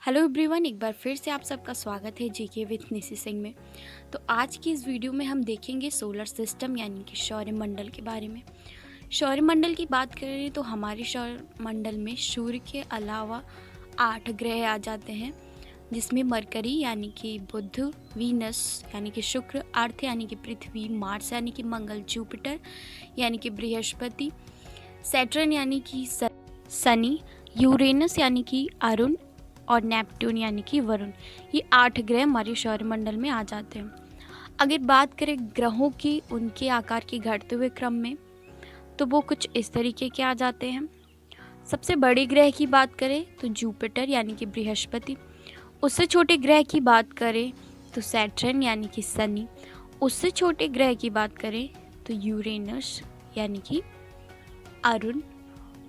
Hello everyone, एक बार फिर से आप सबका स्वागत है जीके विथ निशी सिंह में। तो आज की इस वीडियो में हम देखेंगे सोलर सिस्टम यानी कि सौरमंडल के बारे में। सौरमंडल की बात करें तो हमारे सौरमंडल में सूर्य के अलावा 8 ग्रह आ जाते हैं, जिसमें मरकरी यानी कि बुध, वीनस यानी कि शुक्र, अर्थ यानी कि पृथ्वी, मार्स यानी कि मंगल, जुपिटर यानी कि बृहस्पति, सैटर्न यानी कि शनि, यूरेनस यानी कि अरुण और नेपट्टून यानी कि वरुण। ये 8 ग्रह हमारे सौरमंडल में आ जाते हैं। अगर बात करें ग्रहों की उनके आकार के घटते हुए क्रम में, तो वो कुछ इस तरीके के आ जाते हैं। सबसे बड़े ग्रह की बात करें तो जुपिटर यानी कि बृहस्पति। उससे छोटे ग्रह की बात करें तो सैटर्न यानी कि शनि। उससे छोटे ग्रह की बात करें तो यूरेनस यानी कि अरुण।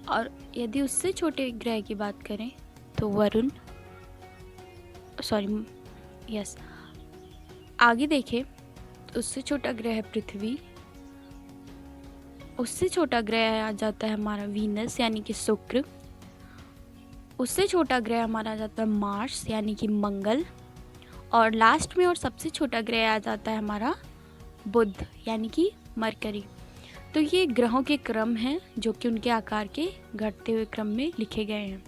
और यदि उससे छोटे ग्रह की बात करें तो वरुण, यस। आगे देखें, उससे छोटा ग्रह पृथ्वी। उससे छोटा ग्रह आ जाता है हमारा वीनस यानी कि शुक्र। उससे छोटा ग्रह हमारा आ जाता है मार्स यानी कि मंगल। और लास्ट में और सबसे छोटा ग्रह आ जाता है हमारा बुध यानी कि मरकरी। तो ये ग्रहों के क्रम हैं जो कि उनके आकार के घटते हुए क्रम में लिखे गए हैं।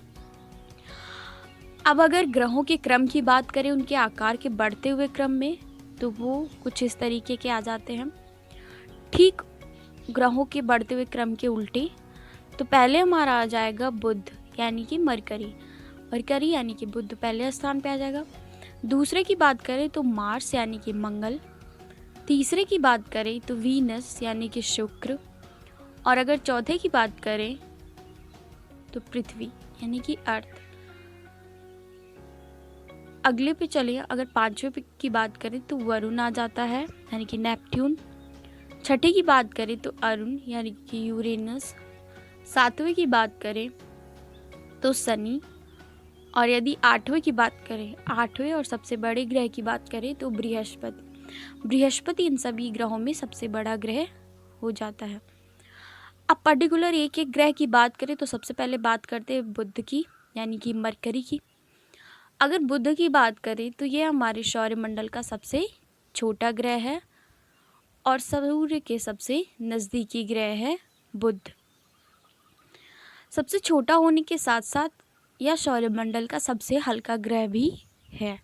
अब अगर ग्रहों के क्रम की बात करें उनके आकार के बढ़ते हुए क्रम में, तो वो कुछ इस तरीके के आ जाते हैं। ठीक ग्रहों के बढ़ते हुए क्रम के उल्टे, तो पहले हमारा आ जाएगा बुध यानी कि मरकरी। मरकरी यानी कि बुध पहले स्थान पे आ जाएगा। दूसरे की बात करें तो मार्स यानी कि मंगल। तीसरे की बात करें तो वीनस यानी कि शुक्र। और अगर चौथे की बात करें तो पृथ्वी यानी कि अर्थ। अगले पे चलिए, अगर पांचवें की बात करें तो वरुण आ जाता है यानी कि नेपट्टून। छठे की बात करें तो अरुण यानी कि यूरेनस। सातवें की बात करें तो शनि। और यदि आठवें की बात करें, आठवें और सबसे बड़े ग्रह की बात करें तो बृहस्पति। बृहस्पति इन सभी ग्रहों में सबसे बड़ा ग्रह हो जाता है। अब पर्टिकुलर एक एक ग्रह की बात करें तो सबसे पहले बात करते हैं बुध की यानी कि मरकरी की। अगर बुध की बात करें तो ये हमारे सौरमंडल का सबसे छोटा ग्रह है और सूर्य के सबसे नज़दीकी ग्रह है बुध। सबसे छोटा होने के साथ साथ यह सौरमंडल का सबसे हल्का ग्रह भी है।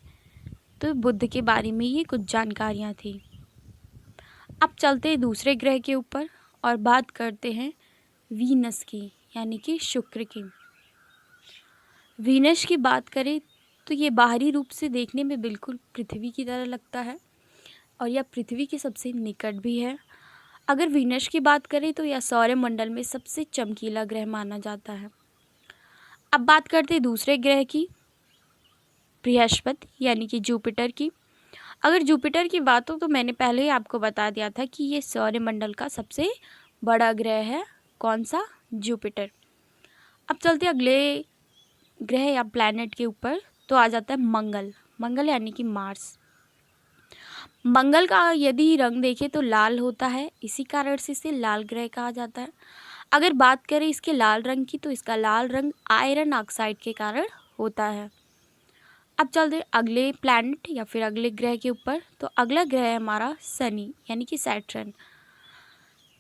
तो बुध के बारे में ये कुछ जानकारियाँ थी। अब चलते हैं दूसरे ग्रह के ऊपर और बात करते हैं वीनस की यानी कि शुक्र की। वीनस की बात करें तो ये बाहरी रूप से देखने में बिल्कुल पृथ्वी की तरह लगता है और यह पृथ्वी के सबसे निकट भी है। अगर वीनस की बात करें तो यह सौरमंडल में सबसे चमकीला ग्रह माना जाता है। अब बात करते हैं दूसरे ग्रह की, बृहस्पति यानी कि जुपिटर की। अगर जुपिटर की बात हो तो मैंने पहले ही आपको बता दिया था कि ये सौरमंडल का सबसे बड़ा ग्रह है। कौन सा? जुपिटर। अब चलते अगले ग्रह या प्लैनेट के ऊपर, तो आ जाता है मंगल। मंगल यानी कि मार्स। मंगल का यदि रंग देखें तो लाल होता है, इसी कारण से इसे लाल ग्रह कहा जाता है। अगर बात करें इसके लाल रंग की तो इसका लाल रंग आयरन ऑक्साइड के कारण होता है। अब चलते अगले प्लैनेट या फिर अगले ग्रह के ऊपर, तो अगला ग्रह है हमारा शनि यानी कि सैटर्न।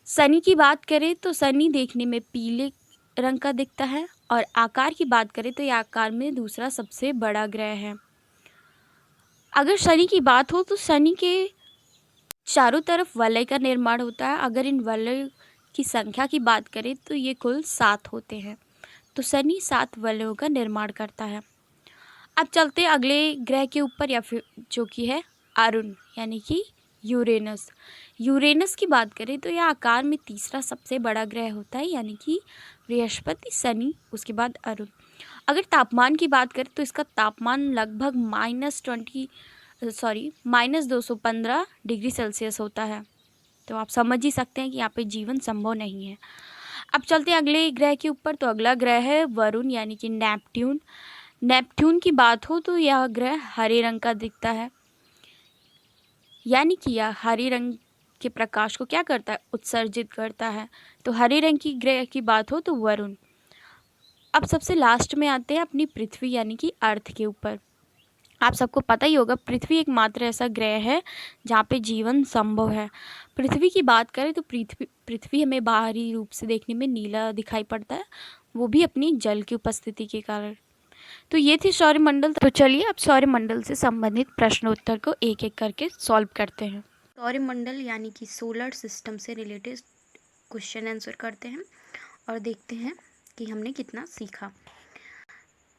शनि की बात करें तो शनि देखने में पीले रंग का दिखता है और आकार की बात करें तो यह आकार में दूसरा सबसे बड़ा ग्रह है। अगर शनि की बात हो तो शनि के चारों तरफ वलय का निर्माण होता है। अगर इन वलय की संख्या की बात करें तो ये कुल 7 होते हैं। तो शनि 7 वलयों का निर्माण करता है। अब चलते हैं अगले ग्रह के ऊपर या फिर जो कि है अरुण यानी कि यूरेनस। यूरेनस की बात करें तो यह आकार में तीसरा सबसे बड़ा ग्रह होता है यानी कि बृहस्पति, शनि, उसके बाद अरुण। अगर तापमान की बात करें तो इसका तापमान लगभग -215 डिग्री सेल्सियस होता है। तो आप समझ ही सकते हैं कि यहाँ पे जीवन संभव नहीं है। अब चलते हैं अगले ग्रह के ऊपर, तो अगला ग्रह है वरुण यानी कि नेपट्टून। नेपट्टून की बात हो तो यह ग्रह हरे रंग का दिखता है, यानी कि यह हरे रंग के प्रकाश को क्या करता है? उत्सर्जित करता है। तो हरे रंग की ग्रह की बात हो तो वरुण। अब सबसे लास्ट में आते हैं अपनी पृथ्वी यानी कि अर्थ के ऊपर। आप सबको पता ही होगा पृथ्वी एकमात्र ऐसा ग्रह है जहाँ पे जीवन संभव है। पृथ्वी की बात करें तो पृथ्वी हमें बाहरी रूप से देखने में नीला दिखाई पड़ता है, वो भी अपनी जल की उपस्थिति के कारण। तो ये थी सौरमंडल। तो चलिए अब सौरमंडल से संबंधित प्रश्नोत्तर को एक एक करके सॉल्व करते हैं। सौरमंडल यानी कि सोलर सिस्टम से रिलेटेड क्वेश्चन आंसर करते हैं और देखते हैं कि हमने कितना सीखा।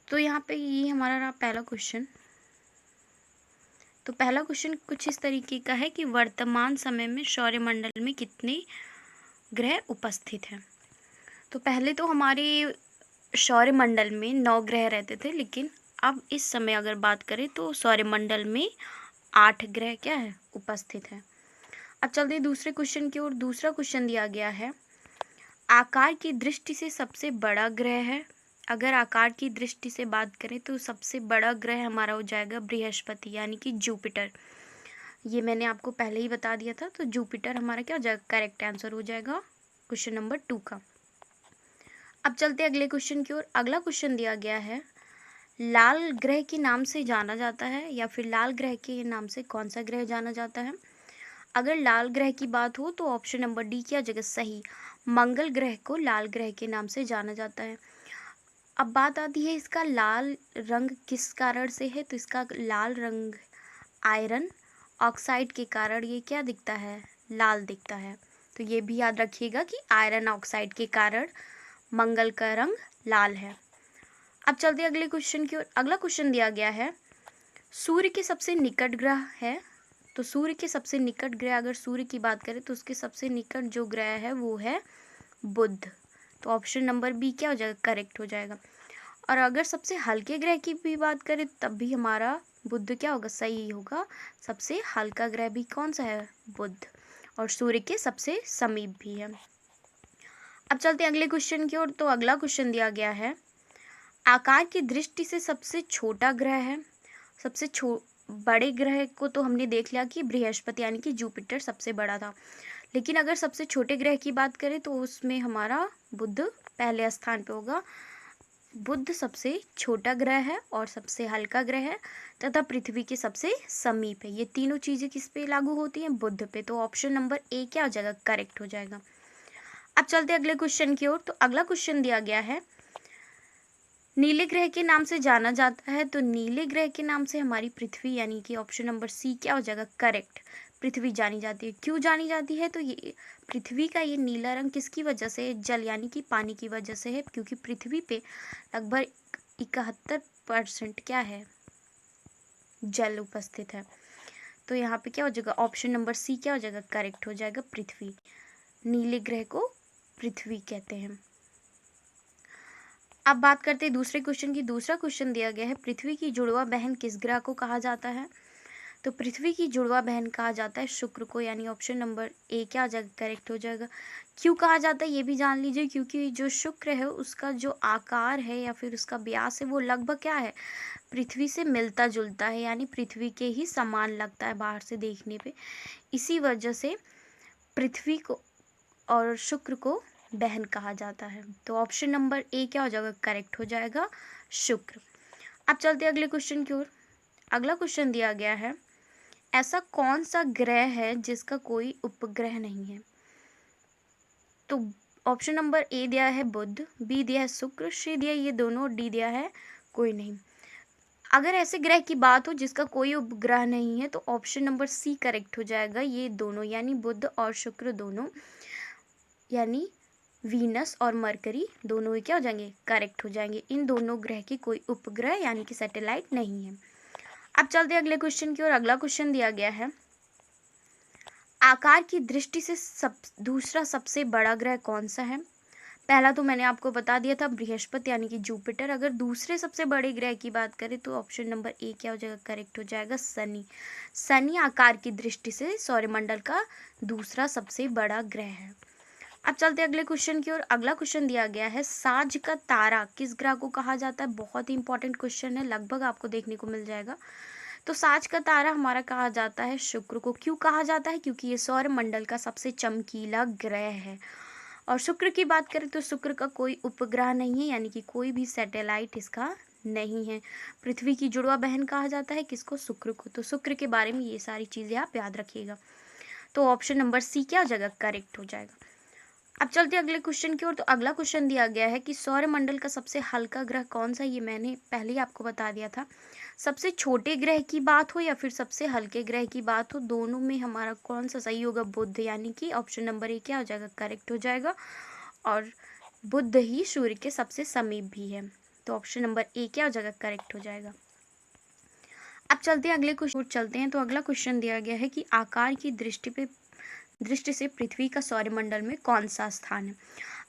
तो यहाँ पे ये हमारा रहा पहला क्वेश्चन। तो पहला क्वेश्चन कुछ इस तरीके का है कि वर्तमान समय में सौरमंडल में कितने ग्रह उपस्थित हैं। तो पहले तो हमारे सौरमंडल में 9 ग्रह रहते थे, लेकिन अब इस समय अगर बात करें तो सौरमंडल में 8 ग्रह क्या है उपस्थित है। अब चलते हैं दूसरे क्वेश्चन की ओर। दूसरा क्वेश्चन दिया गया है आकार की दृष्टि से सबसे बड़ा ग्रह है। अगर आकार की दृष्टि से बात करें तो सबसे बड़ा ग्रह हमारा हो जाएगा बृहस्पति यानी कि जुपिटर। ये मैंने आपको पहले ही बता दिया था, तो जुपिटर हमारा क्या हो जाएगा, करेक्ट आंसर हो जाएगा क्वेश्चन नंबर 2 का। अब चलते अगले क्वेश्चन की ओर। अगला क्वेश्चन दिया गया है लाल ग्रह के नाम से जाना जाता है, या फिर लाल ग्रह के नाम से कौन सा ग्रह जाना जाता है। अगर लाल ग्रह की बात हो तो ऑप्शन नंबर डी क्या जगह सही, मंगल ग्रह को लाल ग्रह के नाम से जाना जाता है। अब बात आती है इसका लाल रंग किस कारण से है। तो इसका लाल रंग आयरन ऑक्साइड के कारण ये क्या दिखता है, लाल दिखता है। तो ये भी याद रखिएगा कि आयरन ऑक्साइड के कारण मंगल का रंग लाल है। अब चलते हैं अगले क्वेश्चन की ओर। अगला क्वेश्चन दिया गया है सूर्य के सबसे निकट ग्रह है। तो सूर्य के सबसे निकट ग्रह, अगर सूर्य की बात करें तो उसके सबसे निकट जो ग्रह है वो है बुध। तो ऑप्शन नंबर बी क्या हो जाएगा, करेक्ट हो जाएगा। और अगर सबसे हल्के ग्रह की भी बात करें तब भी हमारा बुध क्या होगा, सही होगा। सबसे हल्का ग्रह भी कौन सा है, बुध, और सूर्य के सबसे समीप भी है। अब चलते हैं अगले क्वेश्चन की ओर। तो अगला क्वेश्चन दिया गया है आकार की दृष्टि से सबसे छोटा ग्रह है। सबसे बड़े ग्रह को तो हमने देख लिया कि बृहस्पति यानी कि जुपिटर सबसे बड़ा था, लेकिन अगर सबसे छोटे ग्रह की बात करें तो उसमें हमारा बुध पहले स्थान पे होगा। बुध सबसे छोटा ग्रह है और सबसे हल्का ग्रह है तथा पृथ्वी के सबसे समीप है। ये तीनों चीजें किस पे लागू होती हैं, बुध पे। तो ऑप्शन नंबर ए क्या हो जाएगा, करेक्ट हो जाएगा। अब चलते अगले क्वेश्चन की ओर। तो अगला क्वेश्चन दिया गया है नीले ग्रह के नाम से जाना जाता है। तो नीले ग्रह के नाम से हमारी पृथ्वी यानी कि ऑप्शन नंबर सी क्या हो जाएगा, करेक्ट, पृथ्वी जानी जाती है। क्यों जानी जाती है, तो ये पृथ्वी का ये नीला रंग किसकी वजह से, जल यानी कि पानी की वजह से है, क्योंकि पृथ्वी पे लगभग 71% क्या है, जल उपस्थित है। तो यहाँ पे क्या हो जाएगा, ऑप्शन नंबर सी क्या हो जाएगा, करेक्ट हो जाएगा, पृथ्वी। नीले ग्रह को पृथ्वी कहते हैं। अब बात करते हैं दूसरे क्वेश्चन की। दूसरा क्वेश्चन दिया गया है पृथ्वी की जुड़वा बहन किस ग्रह को कहा जाता है। तो पृथ्वी की जुड़वा बहन कहा जाता है शुक्र को, यानी ऑप्शन नंबर ए क्या आ जाएगा, करेक्ट हो जाएगा। क्यों कहा जाता है ये भी जान लीजिए, क्योंकि जो शुक्र है उसका जो आकार है या फिर उसका व्यास है वो लगभग क्या है, पृथ्वी से मिलता जुलता है, यानी पृथ्वी के ही समान लगता है बाहर से देखने पे। इसी वजह से पृथ्वी को और शुक्र को बहन कहा जाता है। तो ऑप्शन नंबर ए क्या हो जाएगा, करेक्ट हो जाएगा, शुक्र। अब चलते अगले क्वेश्चन की ओर। अगला क्वेश्चन दिया गया है ऐसा कौन सा ग्रह है जिसका कोई उपग्रह नहीं है। तो ऑप्शन नंबर ए दिया है बुध, बी दिया है शुक्र, सी दिया है ये दोनों, डी दिया है कोई नहीं। अगर ऐसे ग्रह की बात हो जिसका कोई उपग्रह नहीं है तो ऑप्शन नंबर सी करेक्ट हो जाएगा, ये दोनों, यानी बुध और शुक्र दोनों, यानी वीनस और मरकरी दोनों ही क्या हो जाएंगे, करेक्ट हो जाएंगे। इन दोनों ग्रह की कोई उपग्रह यानी कि सैटेलाइट नहीं है। अब चलते अगले क्वेश्चन की ओर। अगला क्वेश्चन दिया गया है आकार की दृष्टि से दूसरा सबसे बड़ा ग्रह कौन सा है। पहला तो मैंने आपको बता दिया था बृहस्पति यानी कि जुपिटर। अगर दूसरे सबसे बड़े ग्रह की बात करें तो ऑप्शन नंबर ए क्या हो जाएगा, करेक्ट हो जाएगा, शनि। शनि आकार की दृष्टि से सौरमंडल का दूसरा सबसे बड़ा ग्रह है। अब चलते अगले क्वेश्चन की ओर। अगला क्वेश्चन दिया गया है साज का तारा किस ग्रह को कहा जाता है। बहुत ही इंपॉर्टेंट क्वेश्चन है, लगभग आपको देखने को मिल जाएगा। तो साज का तारा हमारा कहा जाता है शुक्र को। क्यों कहा जाता है, क्योंकि ये सौर मंडल का सबसे चमकीला ग्रह है और शुक्र की बात करें तो शुक्र का कोई उपग्रह नहीं है, यानी कि कोई भी सैटेलाइट इसका नहीं है। पृथ्वी की जुड़वा बहन कहा जाता है किसको? शुक्र को। तो शुक्र के बारे में ये सारी चीज़ें आप याद रखिएगा। तो ऑप्शन नंबर सी क्या हो जाएगा? करेक्ट हो जाएगा। अब चलते अगले क्वेश्चन की ओर। तो अगला क्वेश्चन दिया गया है कि सौरमंडल का सबसे हल्का ग्रह कौन सा है? ये मैंने पहले ही आपको बता दिया था। सबसे छोटे ग्रह की बात हो या फिर सबसे हल्के ग्रह की बात हो, दोनों में हमारा कौन सा सही होगा? बुध, यानी कि ऑप्शन नंबर ए क्या हो जाएगा? करेक्ट हो जाएगा। और बुध ही सूर्य के सबसे समीप भी है, तो ऑप्शन नंबर ए क्या हो जाएगा? करेक्ट हो जाएगा। अब चलते हैं अगले क्वेश्चन चलते हैं। तो अगला क्वेश्चन दिया गया है कि आकार की दृष्टि से पृथ्वी का सौरमंडल में कौन सा स्थान है?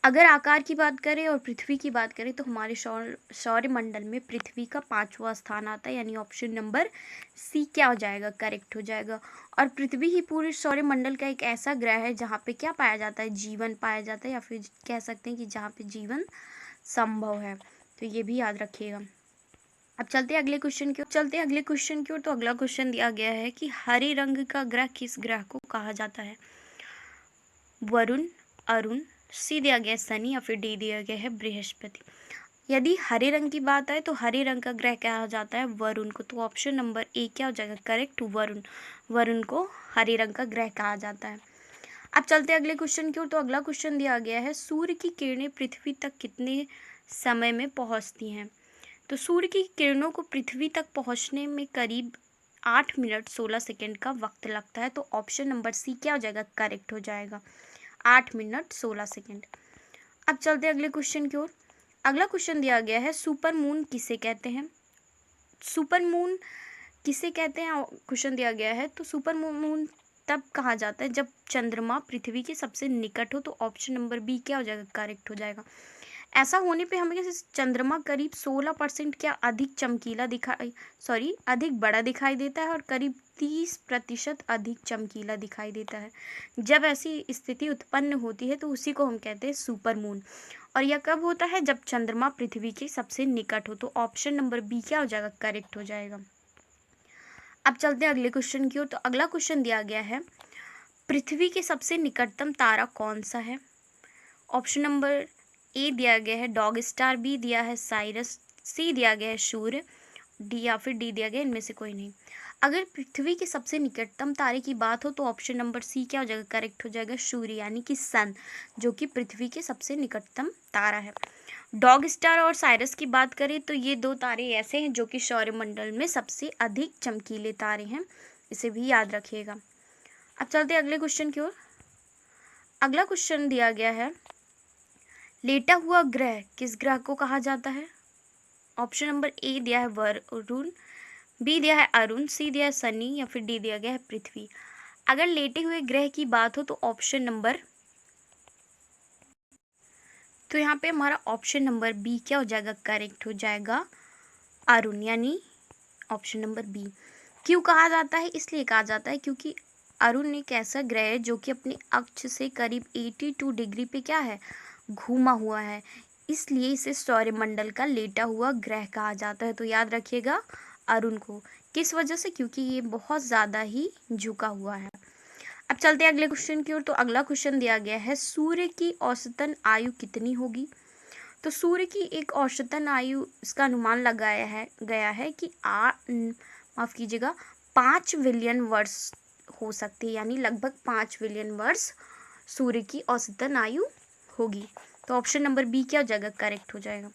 अगर आकार की बात करें और पृथ्वी की बात करें तो हमारे सौरमंडल में पृथ्वी का 5वां स्थान आता है, यानी ऑप्शन नंबर सी क्या हो जाएगा? करेक्ट हो जाएगा। और पृथ्वी ही पूरे सौरमंडल का एक ऐसा ग्रह है जहाँ पे क्या पाया जाता है? जीवन पाया जाता है, या फिर कह सकते हैं कि जहाँ पे जीवन संभव है। तो ये भी याद रखिएगा। अब चलते हैं अगले क्वेश्चन की ओर। तो अगला क्वेश्चन दिया गया है कि हरे रंग का ग्रह किस ग्रह को कहा जाता है? वरुण, अरुण, सी दिया गया है शनि, या फिर डी दिया गया है बृहस्पति। यदि हरे रंग की बात आए तो हरे रंग का ग्रह कहा जाता है वरुण को। तो ऑप्शन नंबर ए क्या हो जाएगा? करेक्ट, वरुण। वरुण को हरे रंग का ग्रह कहा जाता है। अब चलते हैं अगले क्वेश्चन की ओर। तो अगला क्वेश्चन दिया गया है सूर्य की किरणें पृथ्वी तक कितने समय में पहुंचती हैं? तो सूर्य की किरणों को पृथ्वी तक पहुंचने में करीब 8 मिनट 16 सेकेंड का वक्त लगता है। तो ऑप्शन नंबर सी क्या हो जाएगा? करेक्ट हो जाएगा, 8 मिनट 16 सेकेंड। अब चलते हैं अगले क्वेश्चन की ओर। अगला क्वेश्चन दिया गया है सुपर मून किसे कहते हैं? सुपर मून किसे कहते हैं क्वेश्चन दिया गया है। तो सुपर मून तब कहा जाता है जब चंद्रमा पृथ्वी के सबसे निकट हो। तो ऑप्शन नंबर बी क्या हो जाएगा? करेक्ट हो जाएगा। ऐसा होने पे हमें चंद्रमा करीब 16% क्या अधिक बड़ा दिखाई देता है, और करीब 30% अधिक चमकीला दिखाई देता है। जब ऐसी स्थिति उत्पन्न होती है तो उसी को हम कहते हैं सुपर मून। और यह कब होता है? जब चंद्रमा पृथ्वी के सबसे निकट हो। तो ऑप्शन नंबर बी क्या हो जाएगा? करेक्ट हो जाएगा। अब चलते हैं अगले क्वेश्चन की ओर। तो अगला क्वेश्चन दिया गया है पृथ्वी के सबसे निकटतम तारा कौन सा है? ऑप्शन नंबर ए दिया गया है डॉग स्टार, बी दिया है साइरस, सी दिया गया है सूर्य, डी या फिर डी दिया गया इनमें से कोई नहीं। अगर पृथ्वी के सबसे निकटतम तारे की बात हो तो ऑप्शन नंबर सी क्या हो जाएगा? करेक्ट हो जाएगा, सूर्य, यानी कि सन, जो कि पृथ्वी के सबसे निकटतम तारा है। डॉग स्टार और साइरस की बात करें तो ये दो तारे ऐसे हैं जो कि सौरमंडल में सबसे अधिक चमकीले तारे हैं, इसे भी याद रखिएगा। अब चलते हैं अगले क्वेश्चन की ओर। अगला क्वेश्चन दिया गया है लेटा हुआ ग्रह किस ग्रह को कहा जाता है? ऑप्शन नंबर ए दिया है वरुण, बी दिया है अरुण, सी दिया है शनि, या फिर डी दिया गया है पृथ्वी। अगर लेटे हुए ग्रह की बात हो तो ऑप्शन नंबर, तो यहाँ पे हमारा ऑप्शन नंबर बी क्या हो जाएगा? करेक्ट हो जाएगा, अरुण, यानी ऑप्शन नंबर बी। क्यों कहा जाता है? इसलिए कहा जाता है क्योंकि अरुण एक ऐसा ग्रह है जो कि अपने अक्ष से करीब 82 डिग्री पे क्या है? घूमा हुआ है, इसलिए इसे सौरमंडल का लेटा हुआ ग्रह कहा जाता है। तो याद रखिएगा अरुण को। किस वजह से? क्योंकि ये बहुत ज़्यादा ही झुका हुआ है। अब चलते हैं अगले क्वेश्चन की ओर। तो अगला क्वेश्चन दिया गया है सूर्य की औसतन आयु कितनी होगी? तो सूर्य की एक औसतन आयु, इसका अनुमान लगाया गया है कि माफ़ कीजिएगा 5 बिलियन वर्ष हो सकती है, यानी लगभग 5 बिलियन वर्ष सूर्य की औसतन आयु होगी। तो ऑप्शन नंबर बी क्या हो जाएगा? करेक्ट हो जाएगा।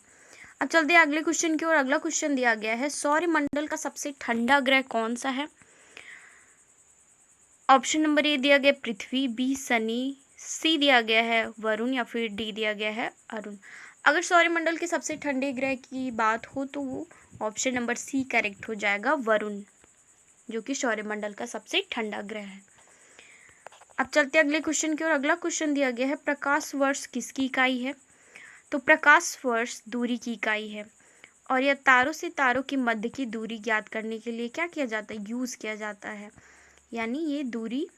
अब चलते हैं अगले क्वेश्चन की ओर। अगला क्वेश्चन दिया गया है सौरमंडल का सबसे ठंडा ग्रह कौन सा है? ऑप्शन नंबर ए दिया गया पृथ्वी, बी शनि, सी दिया गया है वरुण, या फिर डी दिया गया है अरुण। अगर सौरमंडल के सबसे ठंडे ग्रह की बात हो तो वो ऑप्शन नंबर सी करेक्ट हो जाएगा, वरुण, जो कि सौरमंडल का सबसे ठंडा ग्रह है। अब चलते हैं अगले क्वेश्चन की ओर। अगला क्वेश्चन दिया गया है प्रकाश वर्ष किसकी इकाई है? तो प्रकाश वर्ष दूरी की इकाई है, और यह तारों से तारों के मध्य की दूरी ज्ञात करने के लिए क्या किया जाता है? यूज़ किया जाता है, यानी ये दूरी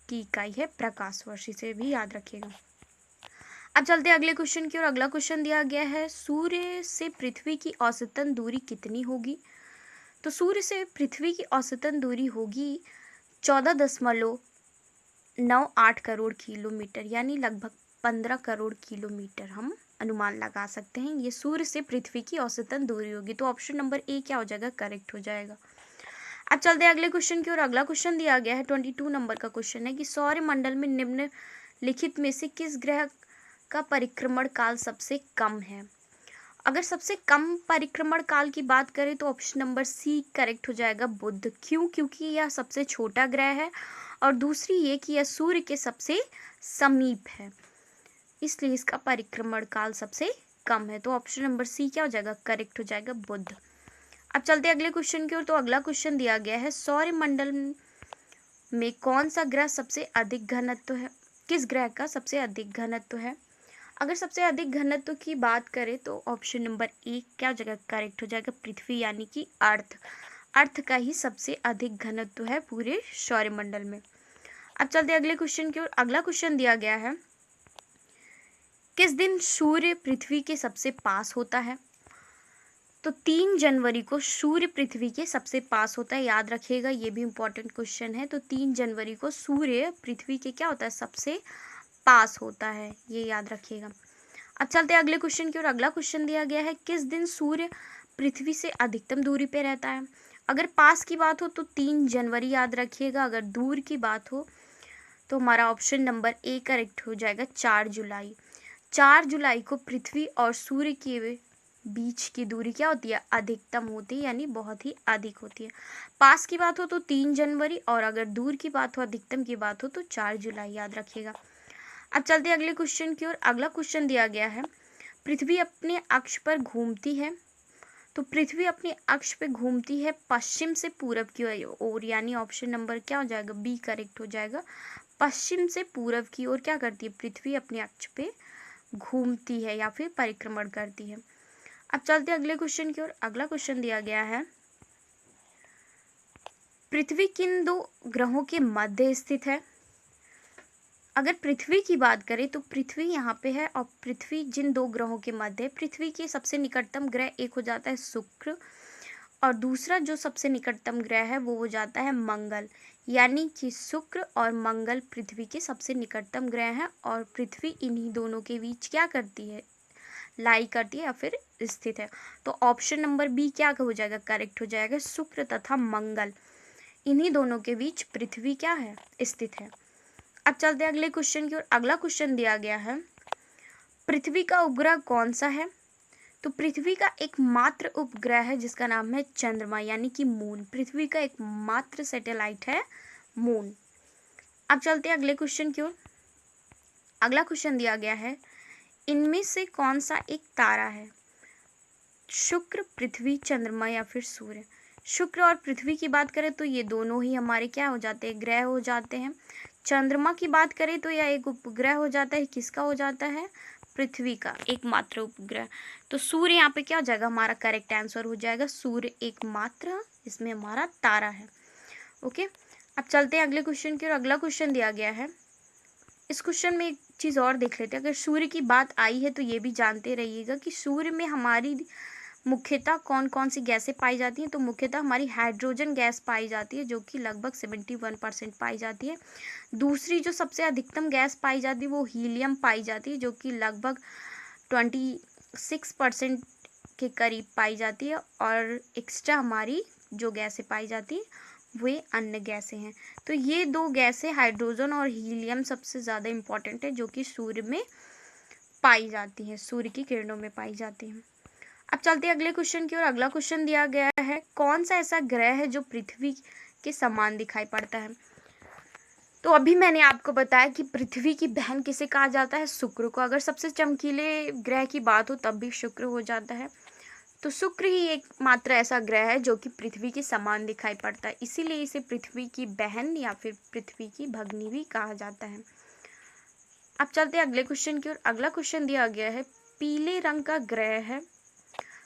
की इकाई है प्रकाश वर्ष, इसे भी याद रखिएगा। अब चलते हैं अगले क्वेश्चन की ओर। अगला क्वेश्चन दिया गया है सूर्य से पृथ्वी की औसतन दूरी कितनी होगी? तो सूर्य से पृथ्वी की औसतन दूरी होगी 14.98 करोड़ किलोमीटर, यानी लगभग 15 करोड़ किलोमीटर हम अनुमान लगा सकते हैं। ये सूर्य से पृथ्वी की औसतन दूरी होगी। तो ऑप्शन नंबर ए क्या हो जाएगा, करेक्ट हो जाएगा। अब चलते हैं अगले क्वेश्चन की ओर। अगला क्वेश्चन दिया गया है 22 नंबर का क्वेश्चन है कि सौर मंडल में निम्नलिखित में से किस ग्रह का परिक्रमण काल सबसे कम है। अगर सबसे कम परिक्रमण काल की बात करें तो ऑप्शन नंबर सी करेक्ट हो जाएगा, बुध। क्यों? क्योंकि यह सबसे छोटा ग्रह है और दूसरी ये कि यह सूर्य के सबसे समीप है, इसलिए इसका परिक्रमण काल सबसे कम है। तो ऑप्शन नंबर सी क्या हो जाएगा, करेक्ट हो जाएगा, बुध। अब चलते अगले क्वेश्चन की ओर। तो अगला क्वेश्चन दिया गया है सौर मंडल में कौन सा ग्रह सबसे अधिक घनत्व है, किस ग्रह का सबसे अधिक घनत्व है। अगर सबसे अधिक घनत्व की बात करें तो ऑप्शन नंबर ए क्या हो जाएगा, करेक्ट हो जाएगा, पृथ्वी यानी कि अर्थ का ही सबसे अधिक घनत्व है पूरे सौरमंडल में। अब चलते अगले क्वेश्चन की ओर। अगला क्वेश्चन दिया गया है किस दिन सूर्य पृथ्वी के सबसे पास होता है। तो 3 जनवरी को सूर्य पृथ्वी के सबसे पास होता है, याद रखिएगा, ये भी इम्पोर्टेंट क्वेश्चन है। तो 3 जनवरी को सूर्य पृथ्वी के क्या होता है, सबसे पास होता है, ये याद रखिएगा। अब चलते हैं अगले क्वेश्चन की ओर। अगला क्वेश्चन दिया गया है किस दिन सूर्य पृथ्वी से अधिकतम दूरी पे रहता है। अगर पास की बात हो तो 3 जनवरी याद रखिएगा, अगर दूर की बात हो तो हमारा ऑप्शन नंबर ए करेक्ट हो जाएगा, 4 जुलाई। 4 जुलाई को पृथ्वी और सूर्य के बीच की दूरी क्या होती है, अधिकतम होती है, यानी बहुत ही अधिक होती है। पास की बात हो तो 3 जनवरी और अगर दूर की बात हो, अधिकतम की बात हो तो 4 जुलाई, याद रखिएगा। अब चलते हैं अगले क्वेश्चन की ओर। अगला क्वेश्चन दिया गया है पृथ्वी अपने अक्ष पर घूमती है। तो पृथ्वी अपने अक्ष पे घूमती है पश्चिम से पूरब की ओर, यानी ऑप्शन नंबर क्या हो जाएगा, बी करेक्ट हो जाएगा। पश्चिम से पूरब की ओर क्या करती है पृथ्वी, अपने अक्ष पे घूमती है या फिर परिक्रमण करती है। अब चलते हैं अगले क्वेश्चन की ओर। अगला क्वेश्चन दिया गया है पृथ्वी किन 2 ग्रहों के मध्य स्थित है। अगर पृथ्वी की बात करें तो पृथ्वी यहाँ पे है और पृथ्वी जिन 2 ग्रहों के मध्य है, पृथ्वी के सबसे निकटतम ग्रह एक हो जाता है शुक्र और दूसरा जो सबसे निकटतम ग्रह है वो हो जाता है मंगल, यानी कि शुक्र और मंगल पृथ्वी के सबसे निकटतम ग्रह हैं और पृथ्वी इन्हीं दोनों के बीच क्या करती है, लाई करती है या फिर स्थित है। तो ऑप्शन नंबर बी क्या हो जाएगा, करेक्ट हो जाएगा, शुक्र तथा मंगल इन्हीं दोनों के बीच पृथ्वी क्या है, स्थित है। अब चलते हैं अगले क्वेश्चन की ओर। अगला क्वेश्चन दिया गया है पृथ्वी का उपग्रह कौन सा है। तो पृथ्वी का एकमात्र उपग्रह है जिसका नाम है चंद्रमा, यानी कि मून। पृथ्वी का एकमात्र सैटेलाइट है मून। अब चलते हैं अगले क्वेश्चन की ओर। अगला क्वेश्चन दिया गया है इनमें से कौन सा एक तारा है, शुक्र, पृथ्वी, चंद्रमा या फिर सूर्य। शुक्र और पृथ्वी की बात करें तो ये दोनों ही हमारे क्या हो जाते हैं, ग्रह हो जाते हैं। चंद्रमा की बात करें तो यह एक उपग्रह हो जाता है, किसका हो जाता है, पृथ्वी का एकमात्र उपग्रह। तो सूर्य यहाँ पे क्या हो जाएगा, हमारा करेक्ट आंसर हो जाएगा, सूर्य एकमात्र इसमें हमारा तारा है। ओके, अब चलते हैं अगले क्वेश्चन की ओर। अगला क्वेश्चन दिया गया है, इस क्वेश्चन में एक चीज़ और देख लेते हैं। अगर सूर्य की बात आई है तो ये भी जानते रहिएगा कि सूर्य में हमारी मुख्यतः कौन कौन सी गैसें पाई जाती हैं। तो मुख्यतः हमारी हाइड्रोजन गैस पाई जाती है जो कि लगभग 71% पाई जाती है। दूसरी जो सबसे अधिकतम गैस पाई जाती है वो हीलियम पाई जाती है जो कि लगभग 26% के करीब पाई जाती है और एक्स्ट्रा हमारी जो गैसें पाई जाती हैं वे अन्य गैसें हैं। तो ये 2 गैसें हाइड्रोजन और हीलियम सबसे ज़्यादा इम्पॉर्टेंट है जो कि सूर्य में पाई जाती हैं, सूर्य की किरणों में पाई जाती हैं। अब चलते हैं अगले क्वेश्चन की ओर। अगला क्वेश्चन दिया गया है कौन सा ऐसा ग्रह है जो पृथ्वी के समान दिखाई पड़ता है। तो अभी मैंने आपको बताया कि पृथ्वी की बहन किसे कहा जाता है, शुक्र को। अगर सबसे चमकीले ग्रह की बात हो तब भी शुक्र हो जाता है। तो शुक्र ही एकमात्र ऐसा ग्रह है जो कि पृथ्वी के समान दिखाई पड़ता है, इसीलिए इसे पृथ्वी की बहन या फिर पृथ्वी की भगनी भी कहा जाता है। अब चलते हैं अगले क्वेश्चन की ओर। अगला क्वेश्चन दिया गया है पीले रंग का ग्रह है।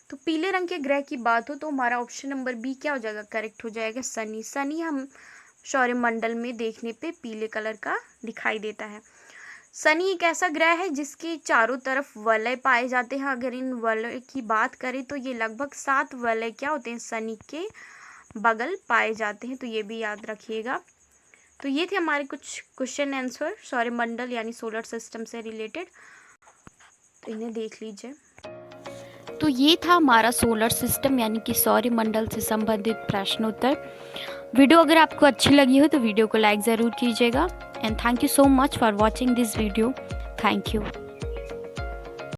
तो पीले रंग के ग्रह की बात हो तो हमारा ऑप्शन नंबर बी क्या हो जाएगा, करेक्ट हो जाएगा, शनि। शनि हम सौरमंडल में देखने पे पीले कलर का दिखाई देता है। शनि एक ऐसा ग्रह है जिसके चारों तरफ वलय पाए जाते हैं। अगर इन वलय की बात करें तो ये लगभग 7 वलय क्या होते हैं, शनि के बगल पाए जाते हैं, तो ये भी याद रखिएगा। तो ये थे हमारे कुछ क्वेश्चन आंसर सौरमंडल यानी सोलर सिस्टम से रिलेटेड, तो इन्हें देख लीजिए। तो ये था हमारा सोलर सिस्टम यानी कि सौरमंडल से संबंधित प्रश्नोत्तर। वीडियो अगर आपको अच्छी लगी हो तो वीडियो को लाइक ज़रूर कीजिएगा। And thank you so much for watching this video. Thank you.